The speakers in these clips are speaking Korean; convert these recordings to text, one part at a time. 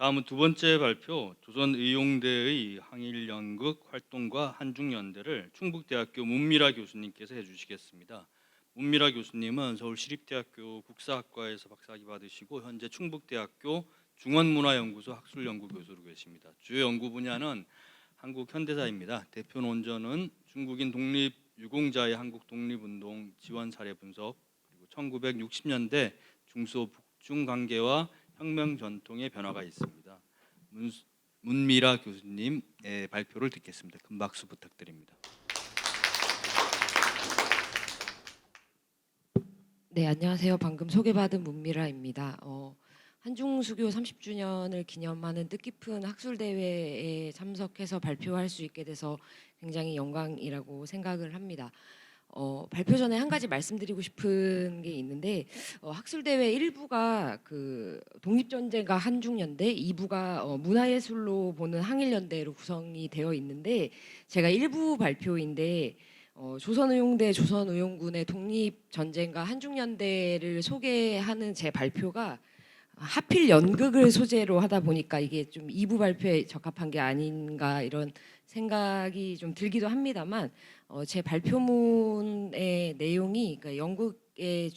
다음은 두 번째 발표, 조선의용대의 항일연극 활동과 한중연대를 충북대학교 문미라 교수님께서 해주시겠습니다. 문미라 교수님은 서울시립대학교 국사학과에서 박사학위 받으시고 현재 충북대학교 중원문화연구소 학술연구 교수로 계십니다. 주요 연구 분야는 한국 현대사입니다. 대표 논전은 중국인 독립유공자의 한국 독립운동 지원 사례 분석, 그리고 1960년대 중소 북중 관계와 혁명 전통의 변화가 있습니다. 문미라 교수님의 발표를 듣겠습니다. 큰 박수 부탁드립니다. 네, 안녕하세요. 방금 소개받은 문미라입니다. 한중수교 30주년을 기념하는 뜻깊은 학술대회에 참석해서 발표할 수 있게 돼서 굉장히 영광이라고 생각을 합니다. 발표 전에 한 가지 말씀드리고 싶은 게 있는데, 학술대회 1부가 그 독립전쟁과 한중연대, 2부가 문화예술로 보는 항일연대로 구성이 되어 있는데, 제가 1부 발표인데 조선의용대 조선의용군의 독립전쟁과 한중연대를 소개하는 제 발표가 하필 연극을 소재로 하다 보니까 이게 좀 2부 발표에 적합한 게 아닌가 이런 생각이 좀 들기도 합니다만, 제 발표문의 내용이 그러니까 연극의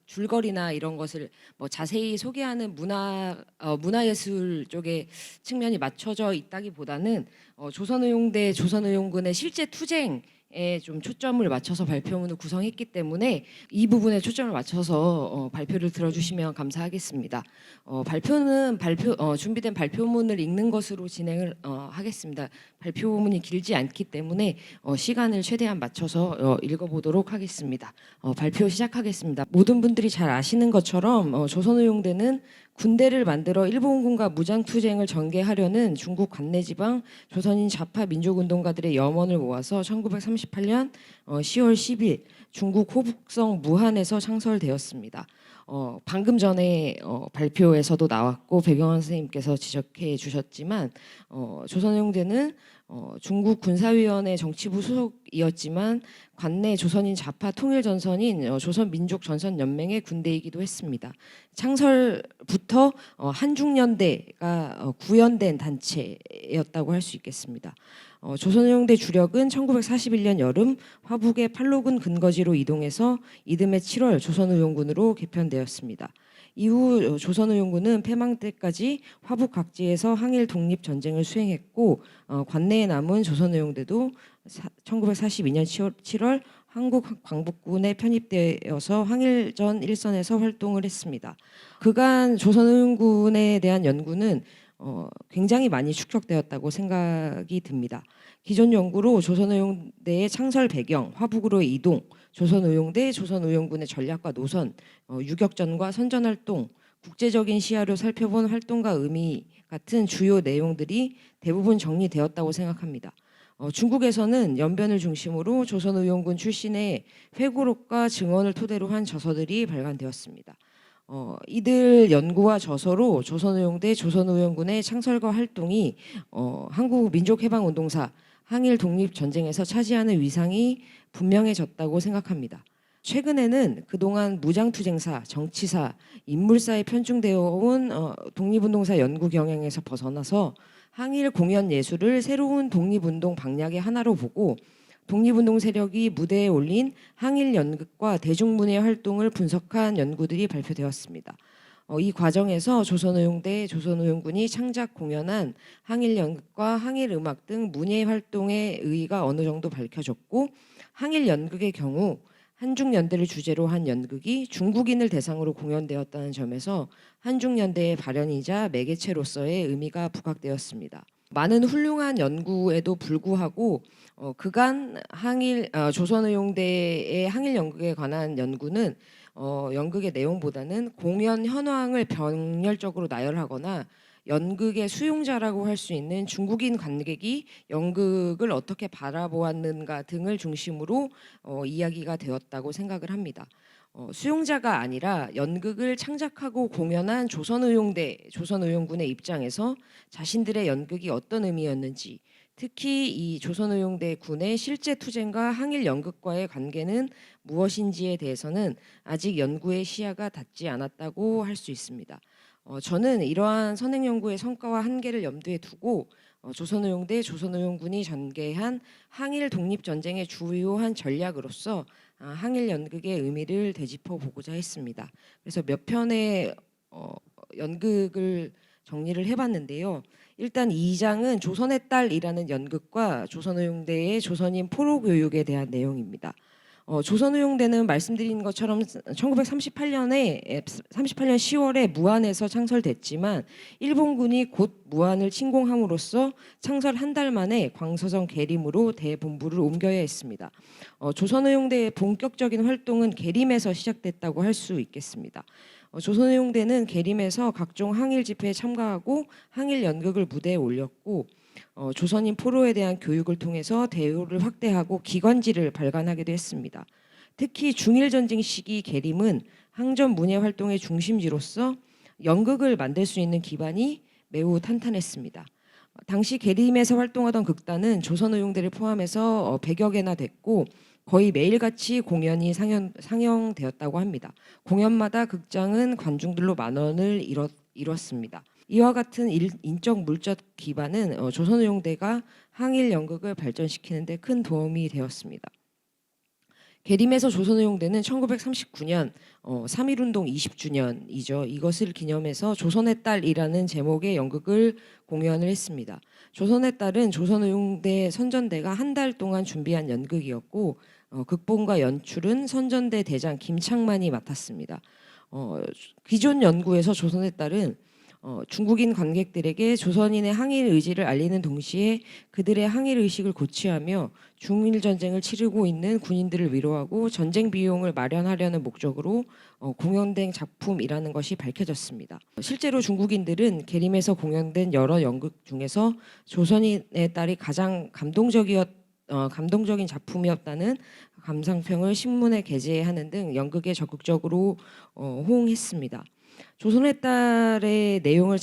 줄거리나 이런 것을 뭐 자세히 소개하는 문화예술 쪽에 측면이 맞춰져 있다기보다는 조선의용대 조선의용군의 실제 투쟁 에 좀 초점을 맞춰서 발표문을 구성했기 때문에 이 부분에 초점을 맞춰서 발표를 들어주시면 감사하겠습니다. 준비된 발표문을 읽는 것으로 진행을 하겠습니다. 발표문이 길지 않기 때문에 시간을 최대한 맞춰서 읽어보도록 하겠습니다. 발표 시작하겠습니다. 모든 분들이 잘 아시는 것처럼 조선의용대는 군대를 만들어 일본군과 무장투쟁을 전개하려는 중국 관내지방 조선인 좌파 민족운동가들의 염원을 모아서 1938년 10월 10일 중국 호북성 무한에서 창설되었습니다. 방금 전에 발표에서도 나왔고 배경원 선생님께서 지적해 주셨지만 조선의용대는 중국 군사위원회 정치부 소속이었지만 관내 조선인 좌파 통일전선인 조선민족전선연맹의 군대이기도 했습니다. 창설부터 한중연대가 구현된 단체였다고 할 수 있겠습니다. 조선의용대 주력은 1941년 여름 화북의 팔로군 근거지로 이동해서 이듬해 7월 조선의용군으로 개편되었습니다. 이후 조선의용군은 폐망 때까지 화북 각지에서 항일 독립 전쟁을 수행했고 관내에 남은 조선의용대도 1942년 7월 한국 광복군에 편입되어서 항일전 일선에서 활동을 했습니다. 그간 조선의용군에 대한 연구는 굉장히 많이 축적되었다고 생각이 듭니다. 기존 연구로 조선의용대의 창설 배경, 화북으로의 이동, 조선의용대, 조선의용군의 전략과 노선, 유격전과 선전활동, 국제적인 시야로 살펴본 활동과 의미 같은 주요 내용들이 대부분 정리되었다고 생각합니다. 중국에서는 연변을 중심으로 조선의용군 출신의 회고록과 증언을 토대로 한 저서들이 발간되었습니다. 이들 연구와 저서로 조선의용대 조선의용군의 창설과 활동이 한국 민족해방운동사 항일 독립전쟁에서 차지하는 위상이 분명해졌다고 생각합니다. 최근에는 그동안 무장투쟁사, 정치사, 인물사에 편중되어 온 독립운동사 연구 경향에서 벗어나서 항일 공연 예술을 새로운 독립운동 방향의 하나로 보고 독립운동 세력이 무대에 올린 항일 연극과 대중문예 활동을 분석한 연구들이 발표되었습니다. 이 과정에서 조선의용대, 조선의용군이 창작 공연한 항일 연극과 항일 음악 등 문예 활동의 의의가 어느 정도 밝혀졌고 항일 연극의 경우 한중연대를 주제로 한 연극이 중국인을 대상으로 공연되었다는 점에서 한중연대의 발현이자 매개체로서의 의미가 부각되었습니다. 많은 훌륭한 연구에도 불구하고 그간 조선의용대의 항일 연극에 관한 연구는 연극의 내용보다는 공연 현황을 병렬적으로 나열하거나 연극의 수용자라고 할 수 있는 중국인 관객이 연극을 어떻게 바라보았는가 등을 중심으로 이야기가 되었다고 생각을 합니다. 수용자가 아니라 연극을 창작하고 공연한 조선의용대, 조선의용군의 입장에서 자신들의 연극이 어떤 의미였는지, 특히 이 조선의용대 군의 실제 투쟁과 항일 연극과의 관계는 무엇인지에 대해서는 아직 연구의 시야가 닿지 않았다고 할 수 있습니다. 저는 이러한 선행 연구의 성과와 한계를 염두에 두고 조선의용대 조선의용군이 전개한 항일 독립 전쟁의 주요한 전략으로서 항일 연극의 의미를 되짚어 보고자 했습니다. 그래서 몇 편의 연극을 정리를 해봤는데요. 일단 2장은 조선의 딸이라는 연극과 조선의용대의 조선인 포로 교육에 대한 내용입니다. 조선의용대는 말씀드린 것처럼 1938년 10월에 무안에서 창설됐지만 일본군이 곧 무안을 침공함으로써 창설 한 달 만에 광서정 계림으로 대본부를 옮겨야 했습니다. 조선의용대의 본격적인 활동은 계림에서 시작됐다고 할 수 있겠습니다. 조선의용대는 계림에서 각종 항일 집회에 참가하고 항일 연극을 무대에 올렸고 조선인 포로에 대한 교육을 통해서 대우를 확대하고 기관지를 발간하기도 했습니다. 특히 중일전쟁 시기 계림은 항전 문예 활동의 중심지로서 연극을 만들 수 있는 기반이 매우 탄탄했습니다. 당시 계림에서 활동하던 극단은 조선의용대를 포함해서 100여 개나 됐고 거의 매일같이 공연이 상영되었다고 합니다. 공연마다 극장은 관중들로 만원을 이뤘습니다. 이와 같은 인적 물적 기반은 조선의용대가 항일 연극을 발전시키는 데 큰 도움이 되었습니다. 계림에서 조선의용대는 1939년 3.1운동 20주년이죠. 이것을 기념해서 조선의 딸이라는 제목의 연극을 공연을 했습니다. 조선의 딸은 조선의용대 선전대가 한 달 동안 준비한 연극이었고 극본과 연출은 선전대 대장 김창만이 맡았습니다. 기존 연구에서 조선의 딸은 중국인 관객들에게 조선인의 항일 의지를 알리는 동시에 그들의 항일 의식을 고취하며 중일 전쟁을 치르고 있는 군인들을 위로하고 전쟁 비용을 마련하려는 목적으로 공연된 작품이라는 것이 밝혀졌습니다. 실제로 중국인들은 계림에서 공연된 여러 연극 중에서 조선인의 딸이 가장 감동적인 작품이었다는 감상평을 신문에 게재하는 등 연극에 적극적으로 호응했습니다. 조선의 딸의 내용을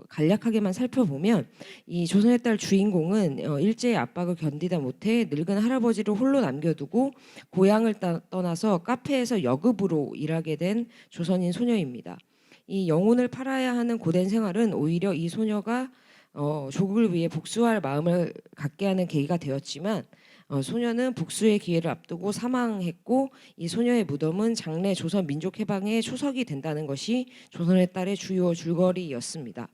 간략하게만 살펴보면 이 조선의 딸 주인공은 일제의 압박을 견디다 못해 늙은 할아버지를 홀로 남겨두고 고향을 떠나서 카페에서 여급으로 일하게 된 조선인 소녀입니다. 이 영혼을 팔아야 하는 고된 생활은 오히려 이 소녀가 조국을 위해 복수할 마음을 갖게 하는 계기가 되었지만 소녀는 복수의 기회를 앞두고 사망했고 이 소녀의 무덤은 장래 조선 민족해방의 초석이 된다는 것이 조선의 딸의 주요 줄거리였습니다.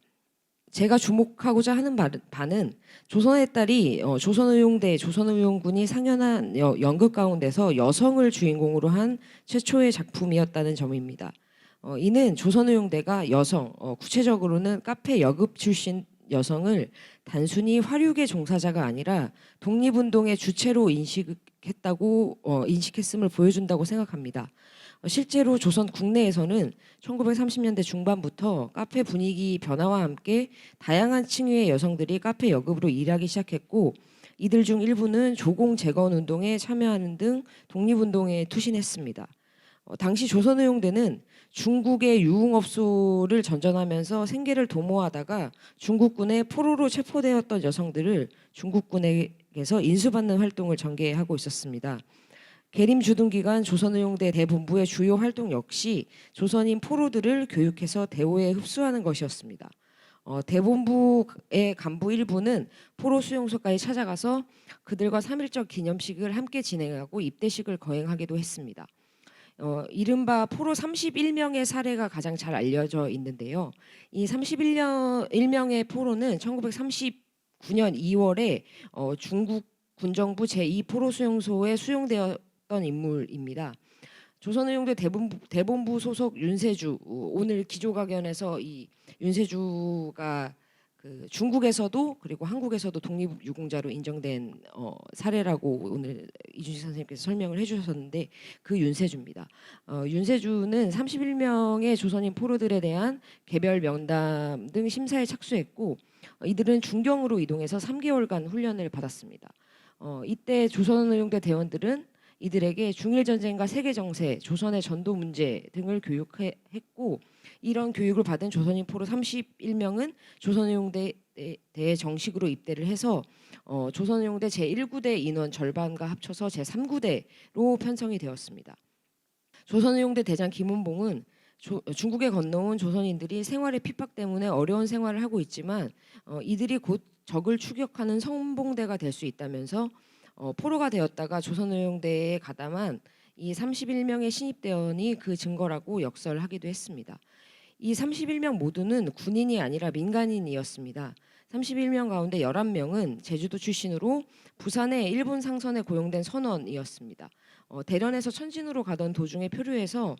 제가 주목하고자 하는 바는 조선의 딸이 조선의용대 조선의용군이 상연한 연극 가운데서 여성을 주인공으로 한 최초의 작품이었다는 점입니다. 이는 조선의용대가 여성, 구체적으로는 카페 여급 출신 여성을 단순히 화류계 종사자가 아니라 독립운동의 주체로 인식했음을 보여준다고 생각합니다. 실제로 조선 국내에서는 1930년대 중반부터 카페 분위기 변화와 함께 다양한 층위의 여성들이 카페 여급으로 일하기 시작했고 이들 중 일부는 조공 재건 운동에 참여하는 등 독립운동에 투신했습니다. 당시 조선의용대는 중국의 유흥업소를 전전하면서 생계를 도모하다가 중국군의 포로로 체포되었던 여성들을 중국군에게서 인수받는 활동을 전개하고 있었습니다. 계림 주둔 기간 조선의용대 대본부의 주요 활동 역시 조선인 포로들을 교육해서 대우에 흡수하는 것이었습니다. 대본부의 간부 일부는 포로 수용소까지 찾아가서 그들과 3.1절 기념식을 함께 진행하고 입대식을 거행하기도 했습니다. 이른바 포로 31명의 사례가 가장 잘 알려져 있는데요. 이 31명의 포로는 1939년 2월에 중국 군정부 제2포로 수용소에 수용되었던 인물입니다. 조선의용대 대본부 소속 윤세주, 오늘 기조각연에서 이 윤세주가 중국에서도 그리고 한국에서도 독립유공자로 인정된 사례라고 오늘 이준식 선생님께서 설명을 해주셨는데 그 윤세주입니다. 윤세주는 31명의 조선인 포로들에 대한 개별 명담 등 심사에 착수했고 이들은 중경으로 이동해서 3개월간 훈련을 받았습니다. 이때 조선의용대 대원들은 이들에게 중일전쟁과 세계정세, 조선의 전도 문제 등을 교육했고 이런 교육을 받은 조선인 포로 31명은 조선의용대에 정식으로 입대를 해서 조선의용대 제1구대 인원 절반과 합쳐서 제3구대로 편성이 되었습니다. 조선의용대 대장 김은봉은 중국에 건너온 조선인들이 생활의 핍박 때문에 어려운 생활을 하고 있지만 이들이 곧 적을 추격하는 선봉대가 될 수 있다면서 포로가 되었다가 조선의용대에 가담한 이 31명의 신입대원이 그 증거라고 역설하기도 했습니다. 이 31명 모두는 군인이 아니라 민간인이었습니다. 31명 가운데 11명은 제주도 출신으로 부산의 일본 상선에 고용된 선원이었습니다. 대련에서 천진으로 가던 도중에 표류해서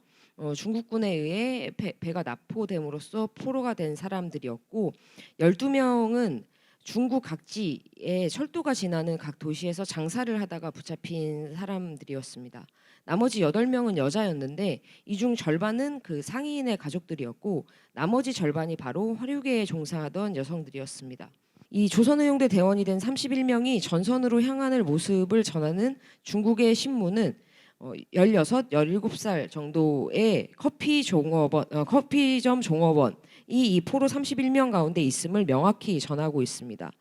중국군에 의해 배가 납포됨으로써 포로가 된 사람들이었고 12명은 중국 각지에 철도가 지나는 각 도시에서 장사를 하다가 붙잡힌 사람들이었습니다. 나머지 8명은 여자였는데 이 중 절반은 그 상인의 가족들이었고 나머지 절반이 바로 화류계에 종사하던 여성들이었습니다. 이 조선의용대 대원이 된 31명이 전선으로 향하는 모습을 전하는 중국의 신문은 16, 17살 정도의 커피점 종업원이 이 포로 31명 가운데 있음을 명확히 전하고 있습니다.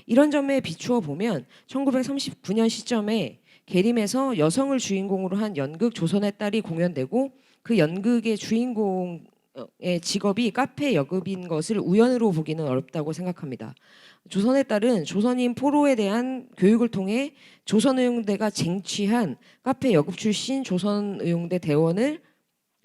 이런 점에 비추어 보면 1939년 시점에 계림에서 여성을 주인공으로 한 연극 조선의 딸이 공연되고 그 연극의 주인공의 직업이 카페 여급인 것을 우연으로 보기는 어렵다고 생각합니다. 조선의 딸은 조선인 포로에 대한 교육을 통해 조선의용대가 쟁취한 카페 여급 출신 조선의용대 대원을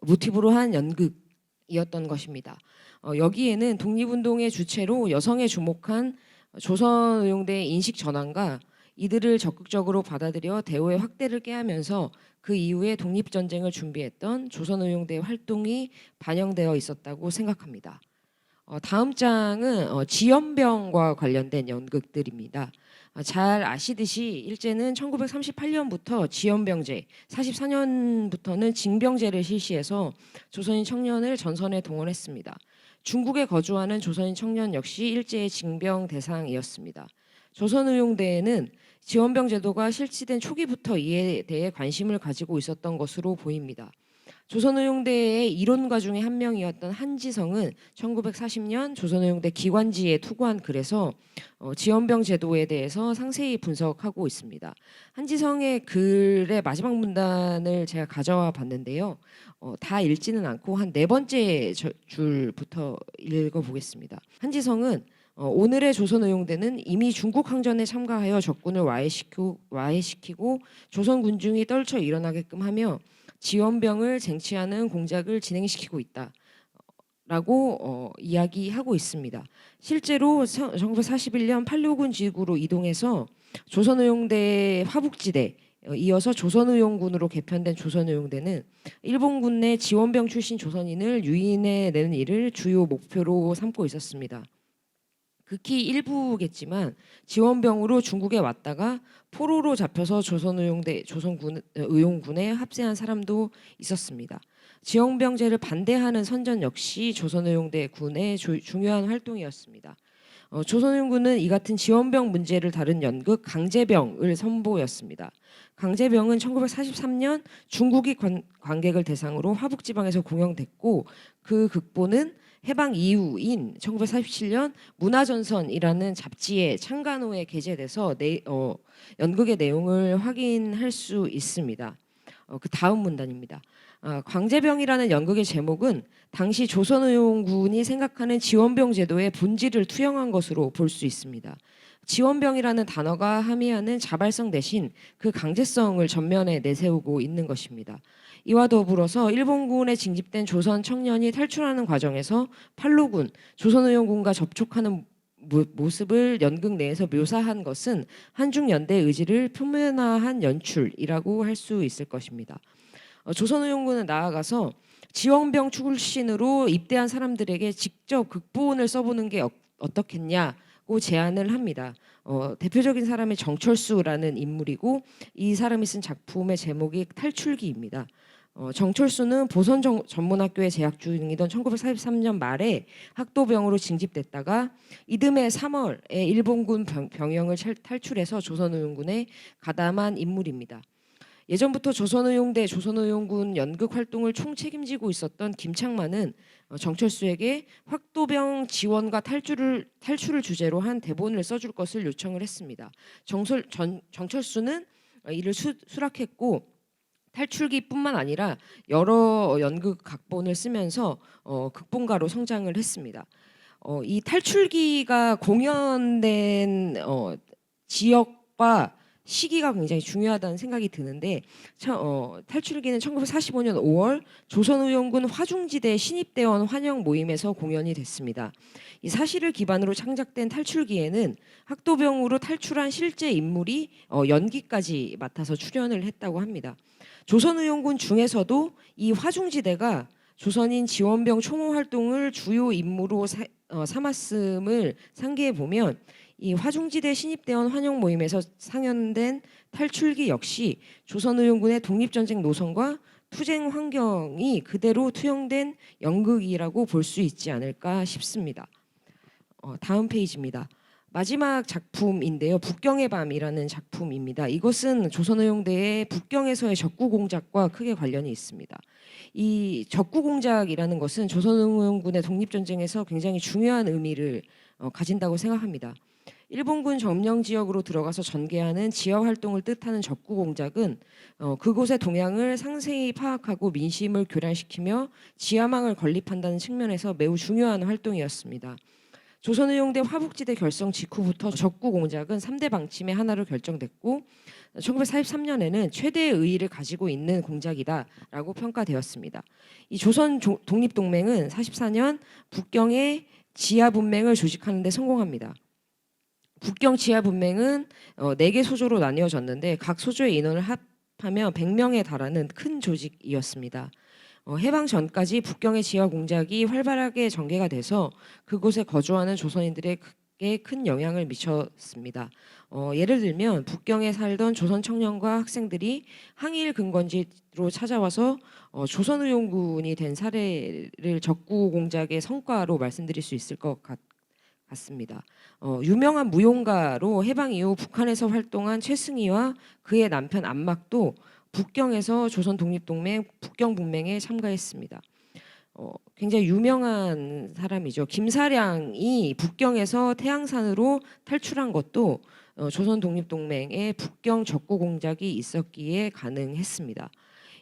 모티브로 한 연극이었던 것입니다. 여기에는 독립운동의 주체로 여성에 주목한 조선의용대의 인식 전환과 이들을 적극적으로 받아들여 대우의 확대를 꾀하면서 그 이후에 독립전쟁을 준비했던 조선의용대의 활동이 반영되어 있었다고 생각합니다. 다음 장은 지연병과 관련된 연극들입니다. 잘 아시듯이 일제는 1938년부터 지연병제, 44년부터는 징병제를 실시해서 조선인 청년을 전선에 동원했습니다. 중국에 거주하는 조선인 청년 역시 일제의 징병 대상이었습니다. 조선의용대에는 지원병 제도가 실시된 초기부터 이에 대해 관심을 가지고 있었던 것으로 보입니다. 조선의용대의 이론가 중에 한 명이었던 한지성은 1940년 조선의용대 기관지에 투고한 글에서 지원병 제도에 대해서 상세히 분석하고 있습니다. 한지성의 글의 마지막 문단을 제가 가져와 봤는데요. 다 읽지는 않고 한 4번째 줄부터 읽어보겠습니다. 한지성은 오늘의 조선의용대는 이미 중국 항전에 참가하여 적군을 와해시키고 조선 군중이 떨쳐 일어나게끔 하며 지원병을 쟁취하는 공작을 진행시키고 있다라고 이야기하고 있습니다. 실제로 1941년 8.6군 지구로 이동해서 조선의용대 화북지대 이어서 조선의용군으로 개편된 조선의용대는 일본군 내 지원병 출신 조선인을 유인해내는 일을 주요 목표로 삼고 있었습니다. 극히 일부겠지만 지원병으로 중국에 왔다가 포로로 잡혀서 조선의용군에 합세한 사람도 있었습니다. 지원병제를 반대하는 선전 역시 조선의용대 군의 중요한 활동이었습니다. 조선의용군은 이 같은 지원병 문제를 다룬 연극 강제병을 선보였습니다. 강제병은 1943년 중국이 관객을 대상으로 화북지방에서 공연됐고 그 극본은 해방 이후인 1947년 문화전선이라는 잡지의 창간호에 게재돼서 연극의 내용을 확인할 수 있습니다. 그 다음 문단입니다. 광제병이라는 연극의 제목은 당시 조선의용군이 생각하는 지원병 제도의 본질을 투영한 것으로 볼 수 있습니다. 지원병이라는 단어가 함의하는 자발성 대신 그 강제성을 전면에 내세우고 있는 것입니다. 이와 더불어서 일본군에 징집된 조선 청년이 탈출하는 과정에서 팔로군, 조선의용군과 접촉하는 모습을 연극 내에서 묘사한 것은 한중연대 의지를 표면화한 연출이라고 할 수 있을 것입니다. 조선의용군은 나아가서 지원병 출신으로 입대한 사람들에게 직접 극본을 써보는 게 어떻겠냐고 제안을 합니다. 대표적인 사람이 정철수라는 인물이고 이 사람이 쓴 작품의 제목이 탈출기입니다. 정철수는 보선 전문학교에 재학 중이던 1943년 말에 학도병으로 징집됐다가 이듬해 3월에 일본군 병영을 탈출해서 조선의용군에 가담한 인물입니다. 예전부터 조선의용대, 조선의용군 연극 활동을 총책임지고 있었던 김창만은 정철수에게 확도병 지원과 탈출을 주제로 한 대본을 써줄 것을 요청을 했습니다. 정철수는 이를 수락했고 탈출기뿐만 아니라 여러 연극 각본을 쓰면서 극본가로 성장을 했습니다. 이 탈출기가 공연된 지역과 시기가 굉장히 중요하다는 생각이 드는데 탈출기는 1945년 5월 조선의용군 화중지대 신입대원 환영 모임에서 공연이 됐습니다. 이 사실을 기반으로 창작된 탈출기에는 학도병으로 탈출한 실제 인물이 연기까지 맡아서 출연을 했다고 합니다. 조선의용군 중에서도 이 화중지대가 조선인 지원병 총호 활동을 주요 임무로 삼았음을 상기해 보면 이 화중지대 신입대원 환영 모임에서 상연된 탈출기 역시 조선의용군의 독립전쟁 노선과 투쟁 환경이 그대로 투영된 연극이라고 볼 수 있지 않을까 싶습니다. 다음 페이지입니다. 마지막 작품인데요. 북경의 밤이라는 작품입니다. 이것은 조선의용대의 북경에서의 적구공작과 크게 관련이 있습니다. 이 적구공작이라는 것은 조선의용군의 독립전쟁에서 굉장히 중요한 의미를 가진다고 생각합니다. 일본군 점령 지역으로 들어가서 전개하는 지하 활동을 뜻하는 적구공작은 그곳의 동향을 상세히 파악하고 민심을 교란시키며 지하망을 건립한다는 측면에서 매우 중요한 활동이었습니다. 조선의용대 화북지대 결성 직후부터 적구공작은 3대 방침의 하나로 결정됐고 1943년에는 최대의 의의를 가지고 있는 공작이다라고 평가되었습니다. 이 조선 독립동맹은 44년 북경의 지하분맹을 조직하는 데 성공합니다. 북경 지하분맹은 4개 소조로 나뉘어졌는데 각 소조의 인원을 합하면 100명에 달하는 큰 조직이었습니다. 해방 전까지 북경의 지하 공작이 활발하게 전개가 돼서 그곳에 거주하는 조선인들에게 큰 영향을 미쳤습니다. 예를 들면 북경에 살던 조선 청년과 학생들이 항일 근거지로 찾아와서 조선의용군이 된 사례를 적구 공작의 성과로 말씀드릴 수 있을 것 같습니다. 유명한 무용가로 해방 이후 북한에서 활동한 최승희와 그의 남편 안막도 북경에서 조선 독립동맹 북경분맹에 참가했습니다. 굉장히 유명한 사람이죠. 김사량이 북경에서 태양산으로 탈출한 것도 조선 독립동맹의 북경 적구 공작이 있었기에 가능했습니다.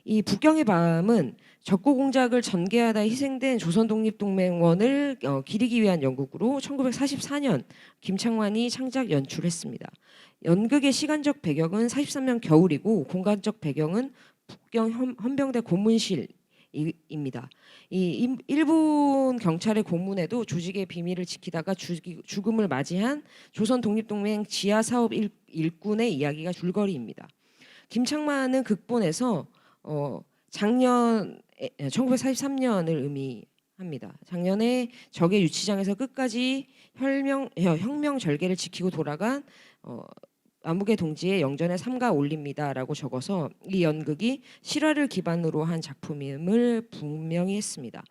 이 북경의 밤은 적구 공작을 전개하다 희생된 조선 독립동맹원을 기리기 위한 연극으로 1944년 김창완이 창작 연출했습니다. 연극의 시간적 배경은 43년 겨울이고 공간적 배경은 북경 헌병대 고문실입니다. 이 일본 경찰의 고문에도 조직의 비밀을 지키다가 죽음을 맞이한 조선 독립동맹 지하 사업 일꾼의 이야기가 줄거리입니다. 김창만은 극본에서 작년 1943년을 의미합니다. 작년에 적의 유치장에서 끝까지 혁명 절개를 지키고 돌아간 암흑의 동지의 영전에 삼가 올립니다라고 적어서 이 연극이 실화를 기반으로 한 작품임을 분명히 했습니다.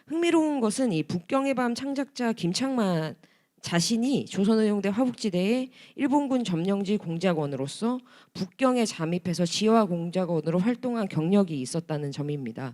흥미로운 것은 이 북경의 밤 창작자 김창만 자신이 조선의용대 화북지대의 일본군 점령지 공작원으로서 북경에 잠입해서 지하 공작원으로 활동한 경력이 있었다는 점입니다.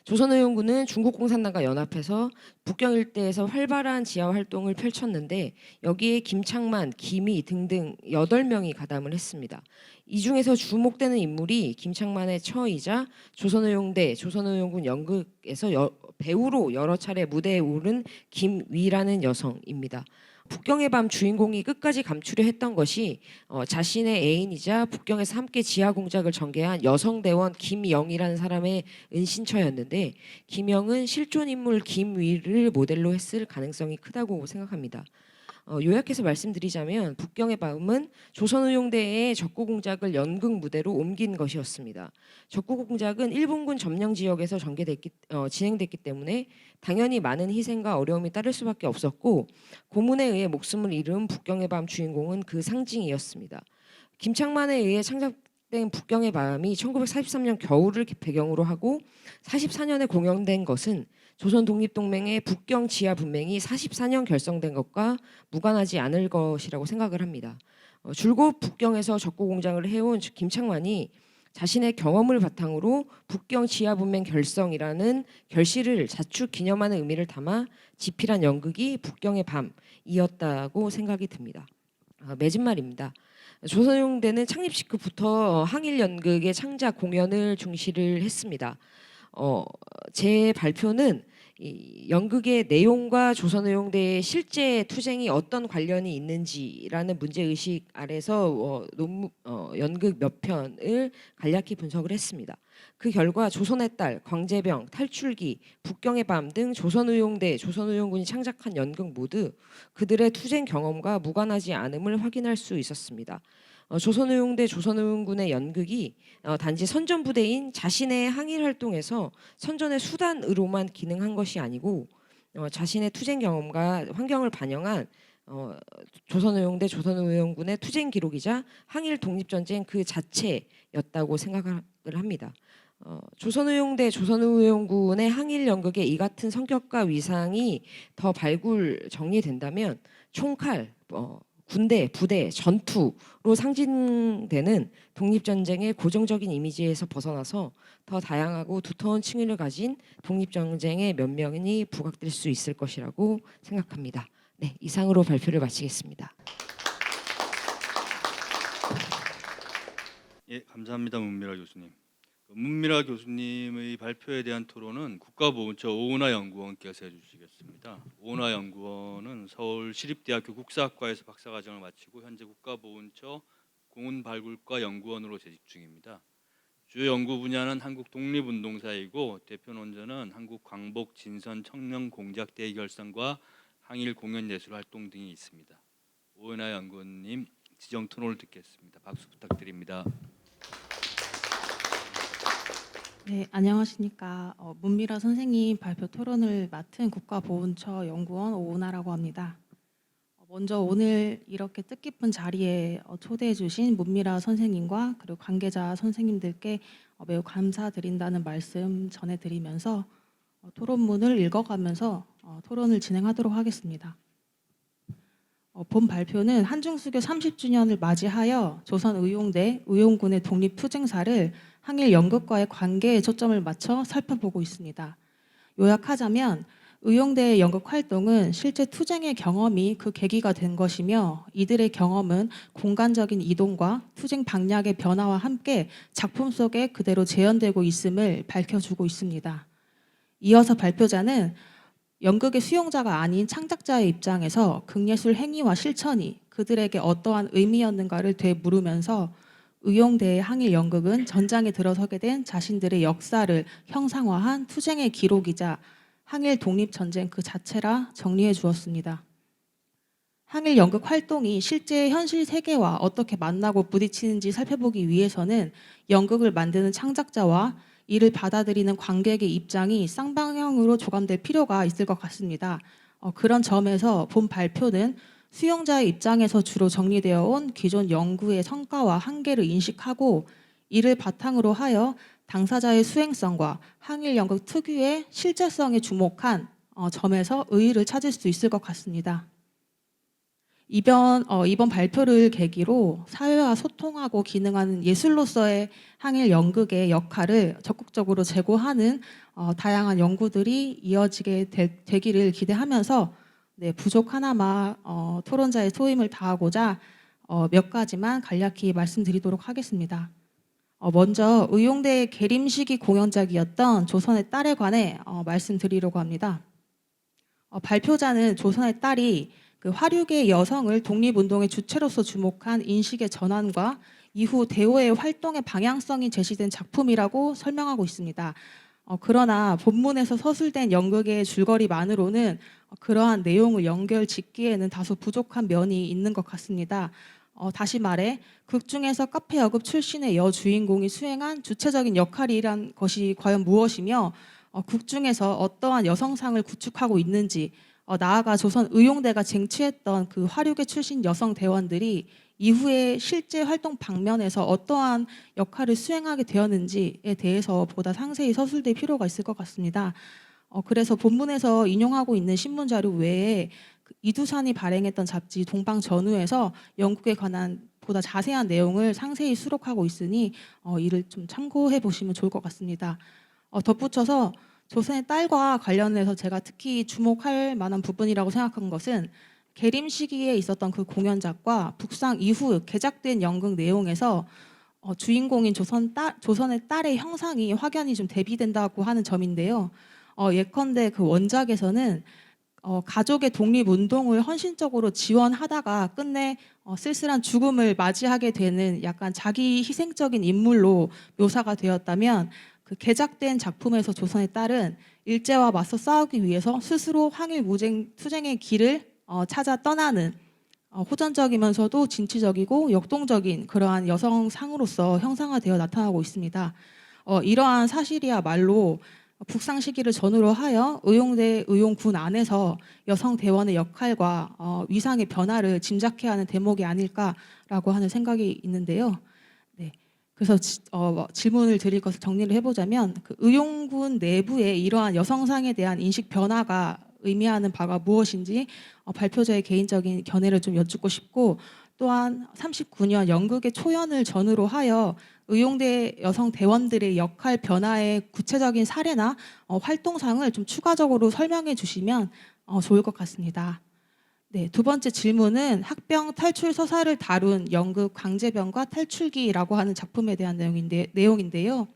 조선의용군은 중국공산당과 연합해서 북경 일대에서 활발한 지하 활동을 펼쳤는데 여기에 김창만, 김희 등등 8명이 가담을 했습니다. 이 중에서 주목되는 인물이 김창만의 처이자 조선의용대, 조선의용군 연극에서 배우로 여러 차례 무대에 오른 김위라는 여성입니다. 북경의 밤 주인공이 끝까지 감추려 했던 것이 자신의 애인이자 북경에서 함께 지하 공작을 전개한 여성대원 김영이라는 사람의 은신처였는데 김영은 실존 인물 김위를 모델로 했을 가능성이 크다고 생각합니다. 요약해서 말씀드리자면 북경의 밤은 조선의용대의 적구 공작을 연극 무대로 옮긴 것이었습니다. 적구 공작은 일본군 점령 지역에서 진행됐기 때문에 당연히 많은 희생과 어려움이 따를 수밖에 없었고 고문에 의해 목숨을 잃은 북경의 밤 주인공은 그 상징이었습니다. 김창만에 의해 창작된 북경의 밤이 1943년 겨울을 배경으로 하고 44년에 공연된 것은 조선 독립동맹의 북경 지하 분맹이 44년 결성된 것과 무관하지 않을 것이라고 생각을 합니다. 줄곧 북경에서 적구 공장을 해온 김창완이 자신의 경험을 바탕으로 북경 지하 분맹 결성이라는 결실을 자축 기념하는 의미를 담아 집필한 연극이 북경의 밤이었다고 생각이 듭니다. 맺은 말입니다. 조선의용대는 창립 직후부터 항일 연극의 창작 공연을 중시를 했습니다. 제 발표는 이 연극의 내용과 조선의용대의 실제 투쟁이 어떤 관련이 있는지라는 문제 의식 아래서 연극 몇 편을 간략히 분석을 했습니다. 그 결과 조선의 딸, 광제병, 탈출기, 북경의 밤 등 조선의용대, 조선의용군이 창작한 연극 모두 그들의 투쟁 경험과 무관하지 않음을 확인할 수 있었습니다. 조선의용대, 조선의용군의 연극이 단지 선전부대인 자신의 항일 활동에서 선전의 수단으로만 기능한 것이 아니고 자신의 투쟁 경험과 환경을 반영한 조선의용대, 조선의용군의 투쟁 기록이자 항일 독립전쟁 그 자체였다고 생각을 합니다. 조선의용대, 조선의용군의 항일 연극의 이 같은 성격과 위상이 더 발굴 정리된다면 총칼, 군대, 부대, 전투로 상징되는 독립전쟁의 고정적인 이미지에서 벗어나서 더 다양하고 두터운 층위를 가진 독립전쟁의 면면이 부각될 수 있을 것이라고 생각합니다. 네, 이상으로 발표를 마치겠습니다. 예, 감사합니다. 문미라 교수님. 문미라 교수님의 발표에 대한 토론은 국가보훈처 오은하 연구원께서 해주시겠습니다. 오은하 연구원은 서울시립대학교 국사학과에서 박사과정을 마치고 현재 국가보훈처 공훈발굴과 연구원으로 재직 중입니다. 주요 연구 분야는 한국 독립운동사이고 대표 논문은 한국 광복 진선 청년 공작 대의 결성과 항일 공연 예술 활동 등이 있습니다. 오은하 연구원님 지정 토론을 듣겠습니다. 박수 부탁드립니다. 네, 안녕하십니까. 문미라 선생님 발표 토론을 맡은 국가보훈처 연구원 오은하라고 합니다. 먼저 오늘 이렇게 뜻깊은 자리에 초대해 주신 문미라 선생님과 그리고 관계자 선생님들께 매우 감사드린다는 말씀 전해드리면서 토론문을 읽어가면서 토론을 진행하도록 하겠습니다. 본 발표는 한중수교 30주년을 맞이하여 조선의용대, 의용군의 독립투쟁사를 항일 연극과의 관계에 초점을 맞춰 살펴보고 있습니다. 요약하자면 의용대의 연극 활동은 실제 투쟁의 경험이 그 계기가 된 것이며 이들의 경험은 공간적인 이동과 투쟁 방향의 변화와 함께 작품 속에 그대로 재현되고 있음을 밝혀주고 있습니다. 이어서 발표자는 연극의 수용자가 아닌 창작자의 입장에서 극예술 행위와 실천이 그들에게 어떠한 의미였는가를 되물으면서 의용대의 항일 연극은 전장에 들어서게 된 자신들의 역사를 형상화한 투쟁의 기록이자 항일 독립전쟁 그 자체라 정리해 주었습니다. 항일 연극 활동이 실제 현실 세계와 어떻게 만나고 부딪히는지 살펴보기 위해서는 연극을 만드는 창작자와 이를 받아들이는 관객의 입장이 쌍방향으로 조감될 필요가 있을 것 같습니다. 그런 점에서 본 발표는 수용자의 입장에서 주로 정리되어 온 기존 연구의 성과와 한계를 인식하고 이를 바탕으로 하여 당사자의 수행성과 항일 연극 특유의 실제성에 주목한 점에서 의의를 찾을 수 있을 것 같습니다. 이번 발표를 계기로 사회와 소통하고 기능하는 예술로서의 항일 연극의 역할을 적극적으로 제고하는 다양한 연구들이 이어지게 되기를 기대하면서 부족하나마 토론자의 소임을 다하고자 몇 가지만 간략히 말씀드리도록 하겠습니다. 먼저 의용대의 계림시기 공연작이었던 조선의 딸에 관해 말씀드리려고 합니다. 발표자는 조선의 딸이 그 화류계 여성을 독립운동의 주체로서 주목한 인식의 전환과 이후 대호의 활동의 방향성이 제시된 작품이라고 설명하고 있습니다. 그러나 본문에서 서술된 연극의 줄거리만으로는 그러한 내용을 연결 짓기에는 다소 부족한 면이 있는 것 같습니다. 다시 말해 극 중에서 카페 여급 출신의 여주인공이 수행한 주체적인 역할이란 것이 과연 무엇이며 극 중에서 어떠한 여성상을 구축하고 있는지 나아가 조선 의용대가 쟁취했던 그 화류계 출신 여성 대원들이 이후에 실제 활동 방면에서 어떠한 역할을 수행하게 되었는지에 대해서 보다 상세히 서술될 필요가 있을 것 같습니다. 그래서 본문에서 인용하고 있는 신문 자료 외에 이두산이 발행했던 잡지 동방전후에서 영국에 관한 보다 자세한 내용을 상세히 수록하고 있으니 이를 좀 참고해 보시면 좋을 것 같습니다. 덧붙여서 조선의 딸과 관련해서 제가 특히 주목할 만한 부분이라고 생각한 것은 계림 시기에 있었던 그 공연작과 북상 이후 개작된 연극 내용에서 주인공인 조선의 딸의 형상이 확연히 좀 대비된다고 하는 점인데요. 예컨대 그 원작에서는 가족의 독립운동을 헌신적으로 지원하다가 끝내 쓸쓸한 죽음을 맞이하게 되는 약간 자기 희생적인 인물로 묘사가 되었다면, 그 개작된 작품에서 조선의 딸은 일제와 맞서 싸우기 위해서 스스로 투쟁의 길을 찾아 떠나는 호전적이면서도 진취적이고 역동적인 그러한 여성상으로서 형상화되어 나타나고 있습니다. 이러한 사실이야말로 북상 시기를 전후로 하여 의용대 의용군 안에서 여성 대원의 역할과 위상의 변화를 짐작해야 하는 대목이 아닐까라고 하는 생각이 있는데요. 네. 그래서 질문을 드릴 것을 정리를 해보자면, 그 의용군 내부에 이러한 여성상에 대한 인식 변화가 의미하는 바가 무엇인지 발표자의 개인적인 견해를 좀 여쭙고 싶고, 또한 39년 연극의 초연을 전후로 하여 의용대 여성 대원들의 역할 변화의 구체적인 사례나 활동상을 좀 추가적으로 설명해 주시면 좋을 것 같습니다. 네, 두 번째 질문은 학병 탈출 서사를 다룬 연극 광제병과 탈출기라고 하는 작품에 대한 내용인데요.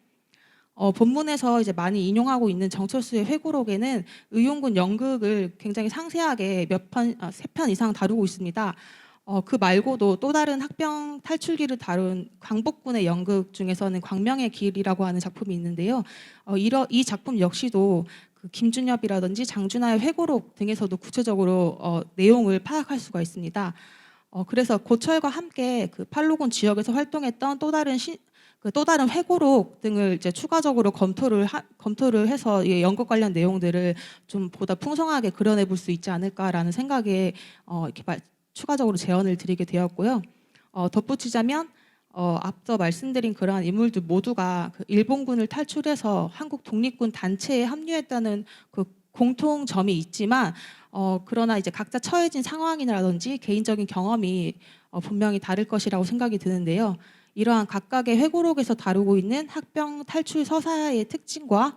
본문에서 이제 많이 인용하고 있는 정철수의 회고록에는 의용군 연극을 굉장히 상세하게 세 편 이상 다루고 있습니다. 그 말고도 또 다른 학병 탈출기를 다룬 광복군의 연극 중에서는 광명의 길이라고 하는 작품이 있는데요. 이 작품 역시도 그 김준엽이라든지 장준하의 회고록 등에서도 구체적으로 내용을 파악할 수가 있습니다. 그래서 고철과 함께 그 팔로군 지역에서 활동했던 또 다른 회고록 등을 이제 추가적으로 검토를 해서 이 연극 관련 내용들을 좀 보다 풍성하게 그려내 볼 수 있지 않을까라는 생각에 이렇게 추가적으로 제언을 드리게 되었고요. 덧붙이자면 앞서 말씀드린 그러한 인물들 모두가 그 일본군을 탈출해서 한국 독립군 단체에 합류했다는 그 공통점이 있지만, 그러나 이제 각자 처해진 상황이라든지 개인적인 경험이 분명히 다를 것이라고 생각이 드는데요. 이러한 각각의 회고록에서 다루고 있는 학병 탈출 서사의 특징과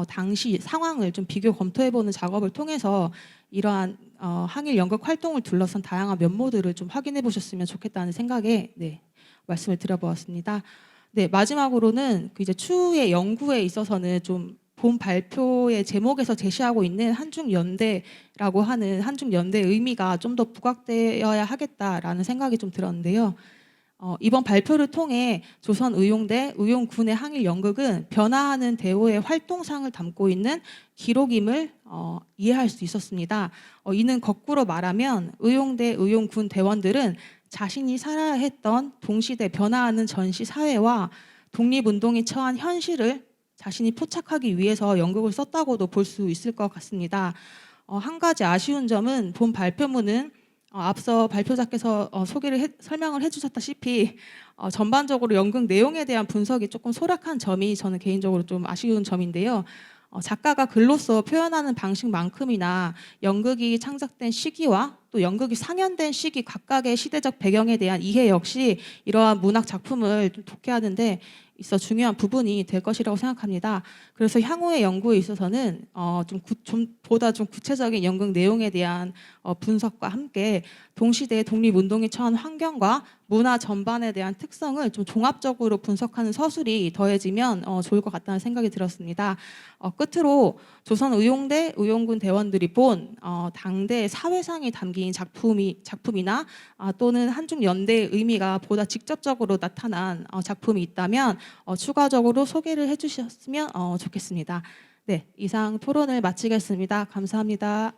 당시 상황을 좀 비교 검토해보는 작업을 통해서 이러한 항일 연극 활동을 둘러싼 다양한 면모들을 좀 확인해 보셨으면 좋겠다는 생각에 말씀을 드려보았습니다. 네, 마지막으로는 그 이제 추후의 연구에 있어서는 좀 본 발표의 제목에서 제시하고 있는 한중연대라고 하는 한중연대의 의미가 좀 더 부각되어야 하겠다라는 생각이 좀 들었는데요. 이번 발표를 통해 조선의용대 의용군의 항일 연극은 변화하는 대우의 활동상을 담고 있는 기록임을 이해할 수 있었습니다. 이는 거꾸로 말하면 의용대 의용군 대원들은 자신이 살아야 했던 동시대 변화하는 전시 사회와 독립운동이 처한 현실을 자신이 포착하기 위해서 연극을 썼다고도 볼 수 있을 것 같습니다. 한 가지 아쉬운 점은 본 발표문은 앞서 발표자께서 설명을 해주셨다시피 전반적으로 연극 내용에 대한 분석이 조금 소략한 점이 저는 개인적으로 좀 아쉬운 점인데요. 작가가 글로써 표현하는 방식만큼이나 연극이 창작된 시기와 또 연극이 상연된 시기 각각의 시대적 배경에 대한 이해 역시 이러한 문학 작품을 좀 독해하는데 있어 중요한 부분이 될 것이라고 생각합니다. 그래서 향후의 연구에 있어서는 보다 구체적인 연극 내용에 대한 분석과 함께 동시대 독립운동이 처한 환경과 문화 전반에 대한 특성을 좀 종합적으로 분석하는 서술이 더해지면 좋을 것 같다는 생각이 들었습니다. 끝으로 조선의용대 의용군 대원들이 본 당대 사회상이 담긴 작품이나 또는 한중연대의 의미가 보다 직접적으로 나타난 작품이 있다면 추가적으로 소개를 해주셨으면 좋겠습니다. 네, 이상 토론을 마치겠습니다. 감사합니다.